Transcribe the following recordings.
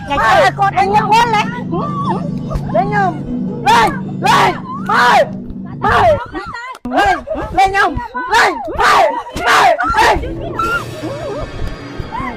ngày chơi con anh nhớ quên lấy lên nhom lên lên mày mày lên lên nhom lên mày mày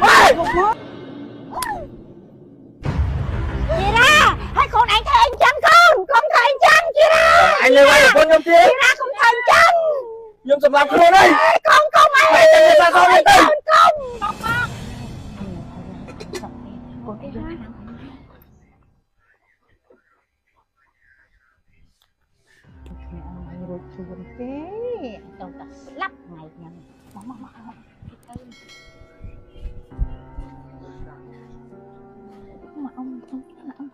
mày chị ra hai con anh thấy anh chăng không thấy anh chăng chị ra anh lên quay con nhom kia chị ra không thấy anh chăng nhom sầm lạp luôn đây không anh mày chân ra sao đây không rồi chuồn thế đâu ta lắp ngày nhận mà ông là ông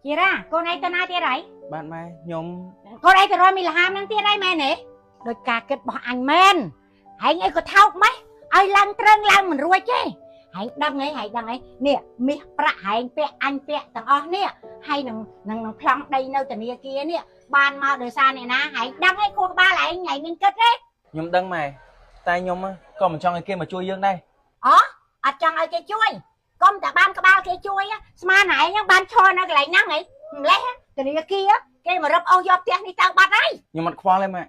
chị ra con này tên ai thế đấy bạn mai nhom con này từ rồi mình làm năng tiền đây mẹ nè đôi cả kết bỏ anh men hãy ấy có thao mấy ai lăng trân lăng mình ruồi chứ hãy đăng ấy nè mi pra hãy pe anh pe tầng o nè hay nằng plong đây nơi tầng kia nè ban mau đời xa này na hãy đăng ấy cô ba lại nhảy mình kết đấy nhom đăng mày tay nhom á còn một trong cái kia mà chui dương đây ở trong ai cái chui con ta ban cái bao cái chui á mà này nhá ban cho nó lại nắng ấy lẽ tầng kia cái mà rập ô dọc tiền đi tao bắt đấy nhom mặt khoa lên mày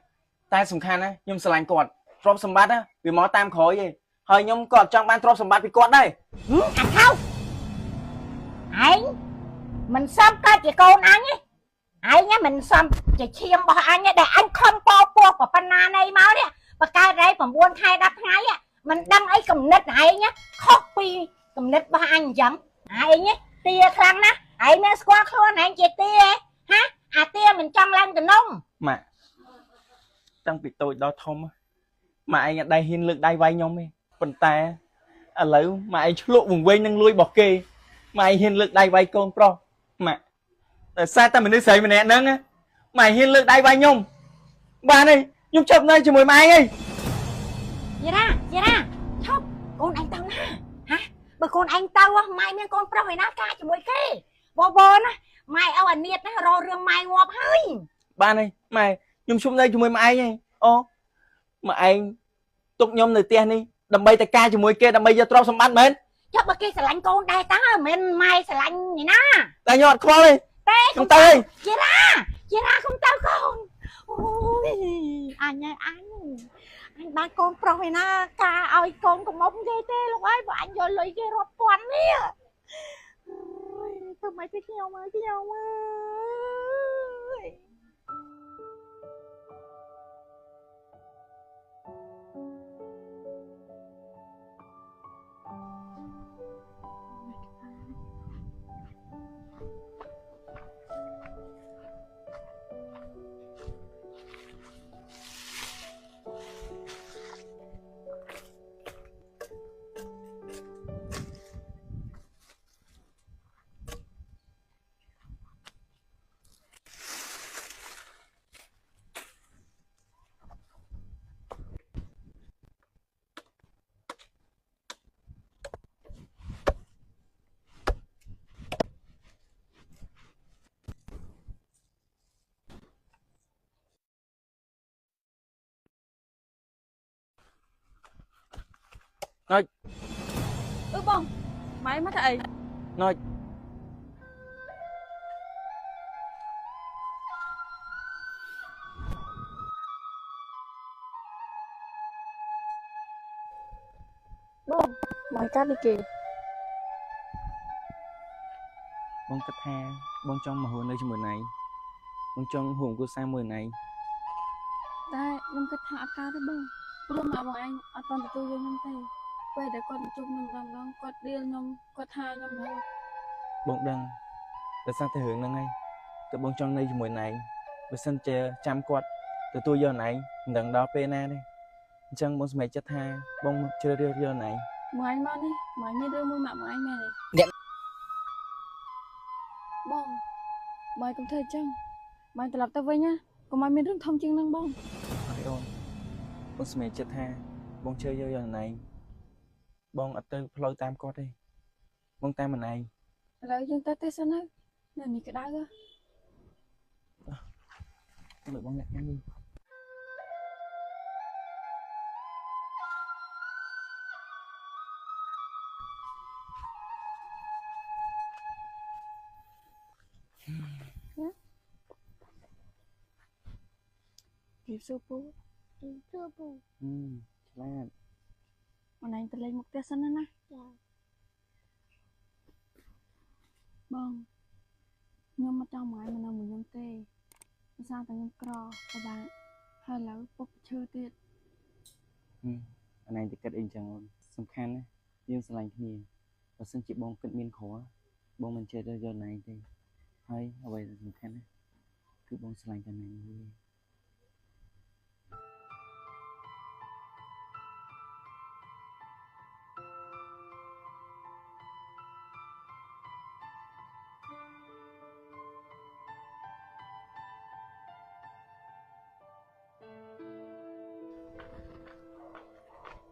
tay sùng khan á nhom sờ lạnh cọt drop sầm bát á vì máu tam khói gì hơi nhom cọt trong ban drop sầm bát vì cọt đây anh không anh mình xăm coi chị con anh ấy anh nhá mình xăm chị chiêm bỏ anh ấy để anh không po của pana này máu đấy và cái đấy còn buôn hai đắp hai á mình đăng ấy cầm nít này nhá copy cầm nít bỏ anh chẳng ai nhá tia khăn á ai mới qua luôn anh chị tia hả tia mình trong lăng từ nông mà trong việc tôi đó thông mà anh đây hiên lực đây vay nhom đi phần ta lấy mà anh lộ vùng quê nâng lui bỏ kê mà anh hiên lực đây vay con pro mà tại sao ta mình đi xây mình nè nâng á mày hiên lực đây vay nhom ba này nhung chậm đây cho mười mai ấy vậy ra không con anh tao na hả bà con anh tao á mai miếng con pro mày na ca cho mỗi cái bò á mai ao anh niết á rồi rương mai ngọp hơi ba này mày nhung xuống đây cho mười mai nhỉ mà anh tục nhom từ tiền đi đầm bay tay ca cho mười kia đầm bay giờ trâu xong bắt mến chắc bà kia sẽ lạnh con đây tá mình mai sẽ lạnh gì na ta nhọt khoa đi tê không tao đi chị ra không tao con ôi anh ba con pro này na ca ơi con cũng mong ghê tê luôn ấy và anh rồi lấy ghê rọt quán nè tụi mày thích nhau mà nói bông máy mất thầy nói បងមកកាត់នេះគេ បងគិតថាបងចង់មកហួរនៅជាមួយណៃបងចង់ហួរគូសារមួយណៃ តែខ្ញុំគិតថាអត់កើតទេបងព្រោះម៉ាក់បងឯងអត់តន់ទទួលយកខ្ញុំទេពេលដែលគាត់មកជួបខ្ញុំម្ដងគាត់ដៀលខ្ញុំគាត់ថាខ្ញុំរហូត បងដឹងតែសារតែរឿងហ្នឹងហើយតែបងចង់នៅជាមួយណៃបើសិនជាចាំគាត់ទទួលយកណៃមិនដឹងដល់ពេលណាទេអញ្ចឹងបងសម្រេចចិត្តថាបងជ្រើសរើសយកណៃ ម៉ាក់ឯងមកនេះម៉ាក់មានរឿងមួយម៉ាក់បងឯងមែនទេបងម៉ាក់កុំធ្វើអញ្ចឹងម៉ាក់ត្រឡប់ទៅវិញណាកុំឲ្យមានរឿងធំជាងហ្នឹងបង អរអូនបងសម្រេចចិត្តថាបងជ្រើសយកយកណៃបងអត់ទៅផ្លូវតាមគាត់ទេបងតាមណៃ ឥឡូវយើងទៅទេសិនទៅនៅនេះក្តៅហ៎ លើបងអ្នកនេះ ពីសួរពូ ឆ្លាត អូនឯងទៅលេងមកផ្ទះសិនណាចាបងខ្ញុំមកចង់មកឯងមកនៅមួយខ្ញុំទេភាសាតែខ្ញុំក្រពិបាកហើយឥឡូវពុកឈឺទៀត អណៃទៅគិតអីចឹងអូនសំខាន់ណាយើងស្រឡាញ់គ្នាបើសិនជាបងគិតមានខរបងមិនចេះទៅយកណៃទេហើយអ្វីដែលសំខាន់ណាគឺបងស្រឡាញ់តែណៃមួយ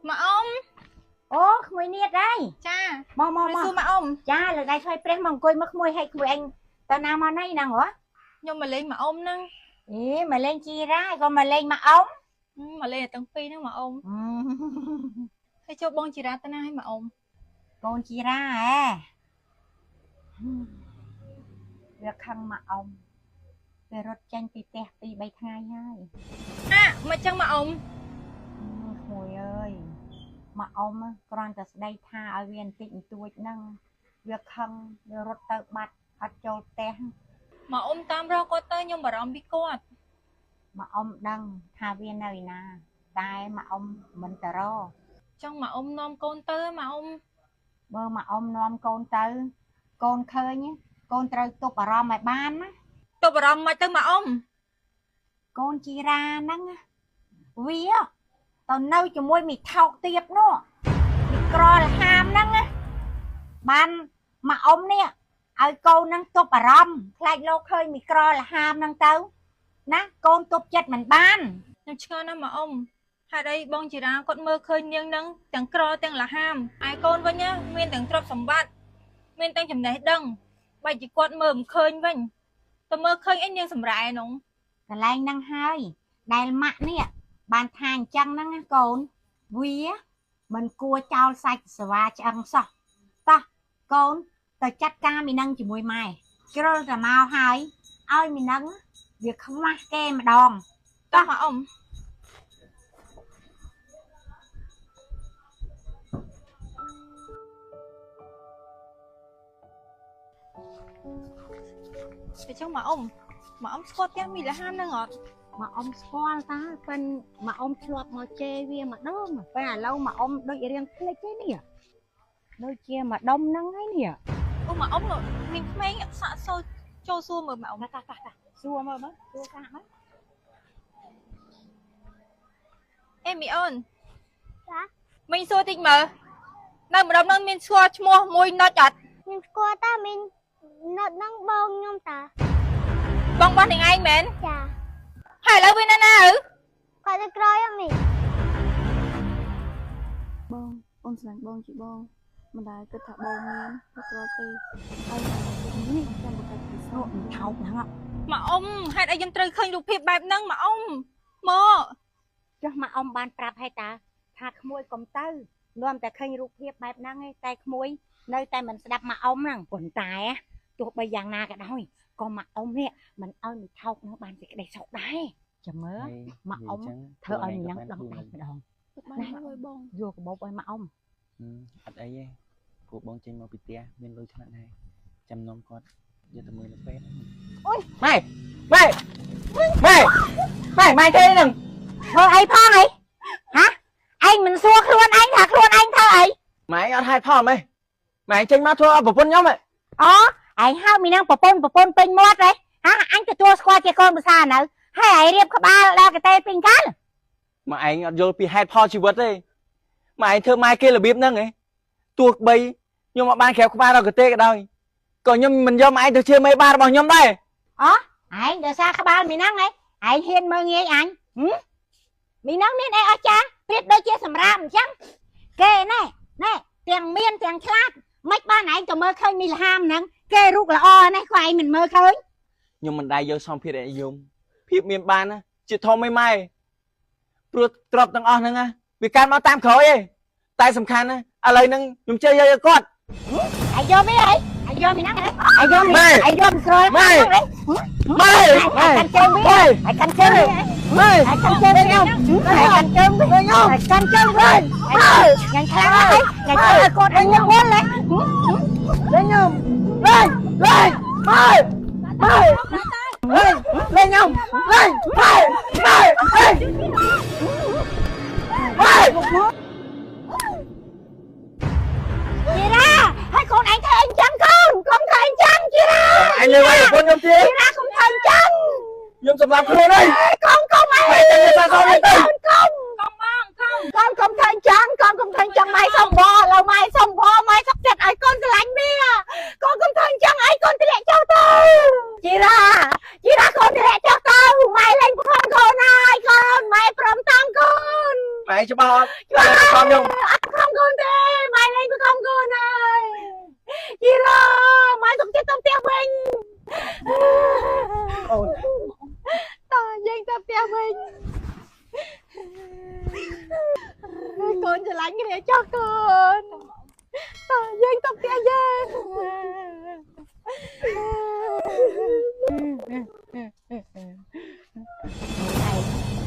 ម៉ាក់អ៊ំ អូក្មួយនេះអី ចា មកមក សួ មក រម៉ាក់អ៊ំ ចាលើដៃឆ្វេងព្រះមកអង្គុយមកក្មួយឲ្យក្មួយអញទៅណាមកណៃហ្នឹងហ៎ ខ្ញុំមកលេងម៉ាក់អ៊ំហ្នឹង អេមកលេងជីរ៉ាក៏មកលេងមកអ៊ំ មកលេងទាំងពីរហ្នឹងម៉ាក់អ៊ំហើយចូលបងជីរ៉ាទៅណាឲ្យម៉ាក់អ៊ំ កូនជីរ៉ាហ៎វាខឹងមកអ៊ំវារត់ចេញពីផ្ទះ2 3ថ្ងៃហើយ មិនចឹងម៉ាក់អ៊ំ ក្មួយអើយមកអ៊ំគ្រាន់តែស្ដីថាឲ្យវាបន្តិចបន្តួចហ្នឹងវាខឹងវារត់ទៅបាត់អត់ចូលផ្ទះ ម៉ាក់អ៊ំតាមរកគាត់ទៅខ្ញុំបារម្ភពីគាត់ មកអ៊ំដឹងថាវានៅឯណាតែមកអ៊ំមិនទៅរក ចង់ម៉ាក់អ៊ំនាំកូនទៅម៉ាក់អ៊ំ បើមកអ៊ំនាំកូនទៅកូនឃើញកូនត្រូវទប់អារម្មណ៍ឲ្យបានណា ទៅបារម្ភមិនទៅម៉ាក់អ៊ំ កូនជីរ៉ាហ្នឹងវាទៅនៅជាមួយមីថោកទៀតនោះមីក្រលហាមហ្នឹងណាបានមកអ៊ំនេះឲ្យកូនហ្នឹងទប់អារម្មណ៍ខ្លាចលោកឃើញមីក្រលហាមហ្នឹងទៅណាកូនទប់ចិត្តមិនបាន ខ្ញុំឆ្ងល់ណាស់ម៉ាក់អ៊ំហេតុអីបងជីរ៉ាគាត់មើលឃើញនាងហ្នឹងទាំងក្រទាំងលហាមឯកូនវិញមានទាំងទ្រព្យសម្បត្តិមានទាំងចំណេះដឹងបើជាគាត់មើលមិនឃើញវិញទៅមើលឃើញអីនាងសម្រែនោះ កន្លែងហ្នឹងហើយដែលម៉ាក់នេះបានថាអញ្ចឹងហ្នឹងណាកូនវាមិនគួរចោលសាច់សវ៉ាឆ្អឹងសោះតោះកូនទៅចាត់ការមីនឹងជាមួយម៉ែជ្រុលតែមកហើយឲ្យមីនឹងវាខ្មាស់គេម្ដង តោះម៉ាក់អ៊ំតែចុះម៉ាក់អ៊ំស្គាល់ផ្ទះមីលហាមហ្នឹងអត់ មកអ៊ំស្គាល់តាប៉ិនមកអ៊ំឆ្លប់មកជេរវាម្ដងប៉ិនឥឡូវមកអ៊ំដូចរៀងភ្លេចទេនេះដូចជាមកដុំហ្នឹងហើយនេះ អូម៉ាក់អ៊ំមានក្មេងសាក់សូវចូលសួរមើលម៉ាក់អ៊ំ តាសួរមើលមើលសួរកាមើល អេមីអូន ចា មិញសួរតិចមើលនៅម្ដុំហ្នឹងមានស្គាល់ឈ្មោះមួយណុចអត់ ខ្ញុំស្គាល់តាមីននៅនឹងបងខ្ញុំតា បងបោះនឹងឯងមែន ចា ហើយឥឡូវវានៅណាឪ គាត់ទៅក្រោយអមី បងអូនស្លាញ់បងជាបងមិនដែលគិតថាបងមានទៅក្រោយទេហើយនេះចាំបកាច់ពីសោ មីថោកហ្នឹង ម៉ាក់អ៊ំហេតុអីខ្ញុំត្រូវឃើញរូបភាពបែបហ្នឹងម៉ាក់អ៊ំមក ចុះមកអ៊ំបានប្រាប់ឲ្យតាថាក្មួយកុំទៅនាំតែឃើញរូបភាពបែបហ្នឹងឯងតែក្មួយនៅតែមិនស្ដាប់មកអ៊ំហ្នឹងប៉ុន្តែទោះបីយ៉ាងណាក៏ដោយក៏មកអ៊ំនេះមិនឲ្យមីថោកហ្នឹងបានសេចក្តីសុខដែរចាំមើលមកអ៊ំធ្វើឲ្យមីនឹងដឹងដៃម្ដង បានហើយបង យកកាបូបឲ្យមកអ៊ំ អត់អីទេពួកបងចេញមកពីផ្ទះមានលុយឆ្លាក់ដែរចាំនំគាត់យកទៅមើលនៅពេទ្យម៉ែទេនឹង ធ្វើអីផងអីហ៎ឯងមិនសួរខ្លួនឯងថាខ្លួនឯងធ្វើអី ម៉ែអត់ហេតុផលម៉ែចេញមកធ្វើឲ្យប្រពន្ធខ្ញុំហ៎ អូឯងហៅមីនងប្រពន្ធពេញមាត់ហ៎អញទទួលស្គាល់ជាកូនប្រសានៅហើយឯងរៀបក្បាលដល់កតេពេញកាល ម៉ែឯងអត់យល់ពីហេតុផលជីវិតទេម៉ែឯងធ្វើម៉ែគេរបៀបហ្នឹងហ៎ទោះបីខ្ញុំអត់បានក្រៅក្បាលដល់កតេក៏ដោយក៏ខ្ញុំមិនយកម៉ែឯងទៅជាមេបារបស់ខ្ញុំដែរ អូឯងដោយសារក្បាលមីនងឯងហ៊ានមើងងាយអញមីនងមានអីអស្ចារ្យប្រៀបដូចជាសម្រាប់អញ្ចឹងគេណែទាំងមានទាំងឆ្លាតមិនបានឯងទៅមើលឃើញមីលហាមហ្នឹងគេរូបល្អណាស់ក៏ឯងមិនមើលឃើញ ខ្ញុំមិនដែរយកសម្ភារៈនិយមភាពមានបានណាជាធំឯម៉ែព្រោះទ្រព្យទាំងអស់ហ្នឹងណាវាកើតមកតាមក្រោយឯងតែសំខាន់ណាឥឡូវហ្នឹងខ្ញុំជឿយកគាត់ ឯងយកមីអីឯងយកមីហ្នឹងឯងយកមីឯងយកស្រួលម៉ែកាន់ជើងវាឯងកាន់ជើងម៉ែឯងកាន់ជើងខ្ញុំឯងកាន់ជើងខ្ញុំឯងកាន់ជើងវិញញ៉ាំខ្លាំងហើយញ៉ាំឲ្យកូនឯងខ្ញុំវិញលេខ្ញុំលេងម៉ែលេងខ្ញុំលេងម៉ែជីរ៉ាហើយកូនឯងធ្វើអីចឹងកូនកុំធ្វើអីចឹងជីរ៉ា អញលើវាប្រពន្ធខ្ញុំទៀត ជីរ៉ាកុំធ្វើអីចឹង ខ្ញុំសម្រាប់ខ្លួនហើយក ូនកុំអី ម៉ែតែសាកនេះទៅ កុំកុំធ្វើអីចឹងកូនកុំធ្វើអីចឹងម៉ែសុំបងឥឡូវម៉ែសុំបងម៉ែសុខចិត្តឲ្យកូនស្រឡាញ់វាកូនកុំធ្វើអីចឹងឲ្យកូនធ្លាក់ចុះទៅជីរ៉ាកូនធ្លាក់ចុះទៅម៉ែលេងប្រខំកូនហើយកូនម៉ែព្រមតាមកូន ម៉ែច្បាស់អត់ខ្ញុំ អត់ខំកូនទេម៉ែលេងប្រខំកូនហើយជីរ៉ាម៉ែសុំចិត្តទៅផ្ទះវិញ អូន តើយើងទៅផ្ទះវិញកូនឆ្លាញ់គ្នាចុះកូនតើយើងទៅផ្ទះយើង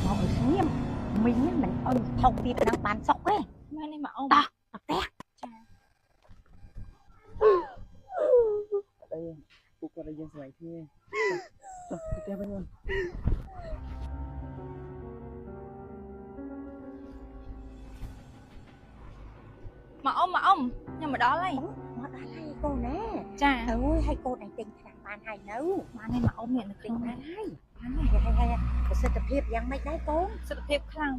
មកឲ្យស្ងៀមមីងមិនអន់ថោកទៀតនឹងបានសុកទេ ម៉ែនេះមកអ៊ំ តោះទៅផ្ទះ អីពួកគាត់ឲ្យយើងស្រឡាញ់គ្នាទៅផ្ទះវិញអូន មកអ៊ំខ្ញុំមកដល់ហើយ មកដល់ហើយកូនណែ ចា អើយឲ្យកូនឯងទិញថ្នាំបានហើយនៅ បានហើយមកអ៊ំមានតែទិញ បា បាន នហើយហើយប្រសិទ្ធភាពយ៉ាងម៉េចដែរកូន សុខភាពខ្លាំង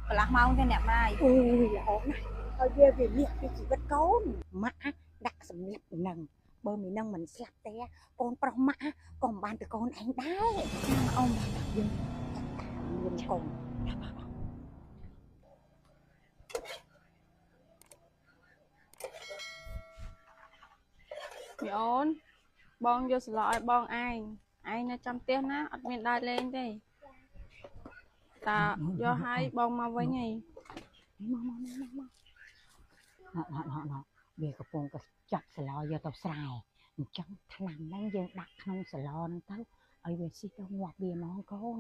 កន្លះម៉ោងទេអ្នកម៉ាយ អូយល្អណាស់ហើយវាលះពីជីវិតកូនម៉ាក់ដាក់សម្លៀកនឹងបើមីនឹងមិនស្លាប់ទេកូនប្រុសម៉ាក់ក៏មិនបានទៅកូនឯងដែរអ៊ំយើងមានកូន មីអូនបងយកស្លឲ្យបងឯងនៅចាំផ្ទះណាអត់មានដើរលេងទេតាយកឲ្យបងមកវិញហី មកវាកំពុងក៏ចាក់ស្លោយកទៅស្រែអញ្ចឹងឆ្នាំហ្នឹងយើងដាក់ក្នុងស្លោហ្នឹងទៅឲ្យវាស៊ីទៅងាប់វាហ្មងកូន